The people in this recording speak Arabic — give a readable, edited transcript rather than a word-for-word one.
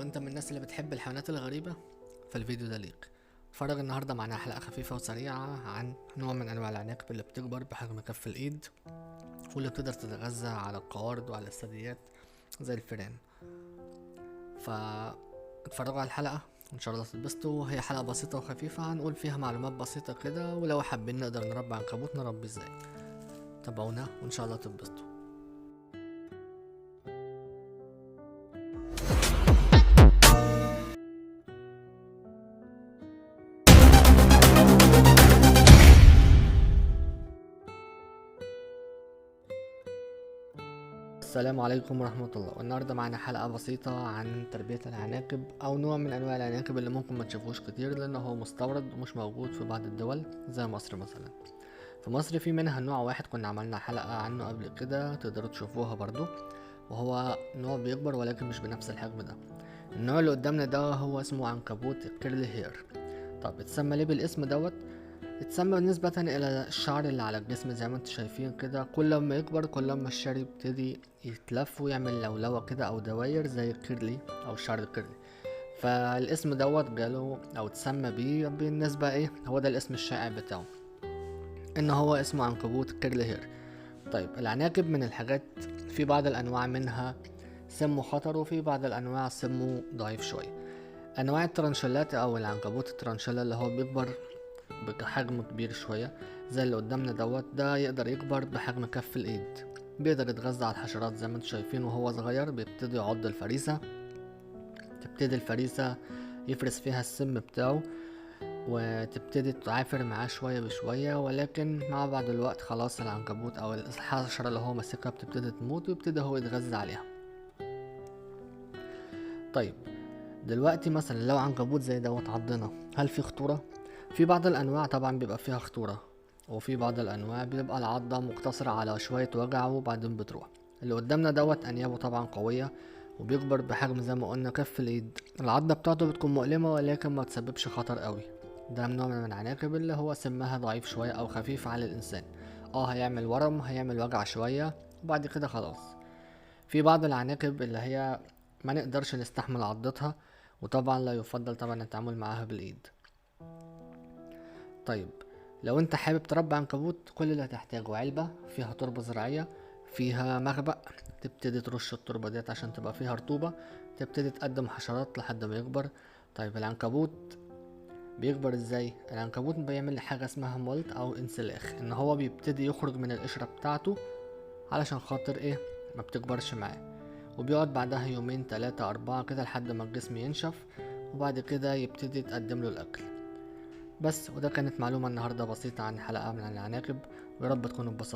انت من الناس اللي بتحب الحيوانات الغريبة فالفيديو ده ليك. اتفرج النهاردة معنا حلقة خفيفة وسريعة عن نوع من انواع العناكب اللي بتكبر بحجم كف الايد، واللي بتقدر تتغذى على القوارض وعلى الثدييات زي الفئران. اتفرجوا على الحلقة وان شاء الله تتبسطوا. هي حلقة بسيطة وخفيفة هنقول فيها معلومات بسيطة كده، ولو حابين نقدر نربي عنكبوت نربي ازاي. تابعونا وان شاء الله تتبسطوا. السلام عليكم ورحمة الله. والنهاردة معنا حلقة بسيطة عن تربية العناكب أو نوع من أنواع العناكب اللي ممكن ما تشوفوش كتير لأنه هو مستورد ومش موجود في بعض الدول زي مصر مثلا. في مصر في منها نوع واحد كنا عملنا حلقة عنه قبل كده تقدروا تشوفوها برضو، وهو نوع بيكبر ولكن مش بنفس الحجم ده. النوع اللي قدامنا ده هو اسمه عنكبوت كيرلي هير. طب اتسمى ليه بالاسم دوت؟ اتسمى نسبة إلى الشعر اللي على الجسم زي ما انتم شايفين كده، كل ما يكبر كل ما الشعر يبتدي يتلف ويعمل لولوة كده أو دواير زي الكيرلي أو الشعر الكيرلي. فالاسم دوت جاله أو اتسمى بيه بالنسبة هو ده الاسم الشائع بتاعه، إن هو اسمه عنكبوت كيرلي هير. طيب العناكب من الحاجات، في بعض الأنواع منها سمه خطر وفي بعض الأنواع سمه ضعيف شوية. أنواع الترنشلات أو العنكبوت الترنشلا اللي هو بيكبر بحجم كبير شوية زي اللي قدامنا دوت، ده يقدر يكبر بحجم كف الايد، بيقدر يتغذى على الحشرات زي ما انتم شايفين. وهو صغير بيبتدي يعض الفريسة، تبتدي الفريسة يفرس فيها السم بتاعه وتبتدي تعافر معاه شوية بشوية، ولكن مع بعض الوقت خلاص العنكبوت او الحشرة اللي هو ماسكها بتبتدي تموت ويبتدي هو يتغذى عليها. طيب دلوقتي مثلا لو عنكبوت زي دوت عضنا، هل في خطورة؟ في بعض الانواع طبعا بيبقى فيها خطورة، وفي بعض الانواع بيبقى العضة مقتصرة على شوية وجع وبعدين بتروح. اللي قدامنا دوت انيابه طبعا قوية وبيكبر بحجم زي ما قلنا كف الايد. العضة بتاعته بتكون مؤلمة ولكن ما تسببش خطر قوي. ده نوع من العناكب اللي هو سمها ضعيف شوية او خفيف على الانسان. هيعمل ورم، هيعمل وجع شوية وبعد كده خلاص. في بعض العناكب اللي هي ما نقدرش نستحمل عضتها، وطبعا لا يفضل طبعا التعامل معاها بالايد. طيب لو انت حابب تربي عنكبوت، كل اللي هتحتاجه علبة فيها تربة زراعية، فيها مخبأ تبتدي ترش التربة ديت عشان تبقى فيها رطوبة، تبتدي تقدم حشرات لحد ما يكبر. طيب العنكبوت بيكبر ازاي؟ العنكبوت بيعمل حاجة اسمها مولت او انسلاخ، ان هو بيبتدي يخرج من القشرة بتاعته علشان خاطر ما بتكبرش معاه، وبيقعد بعدها يومين 3 4 كده لحد ما الجسم ينشف، وبعد كده يبتدي تقدم له الاكل. بس وده كانت معلومة النهاردة بسيطة عن حلقة من العناكب، ويا رب تكونوا اتبسطتوا.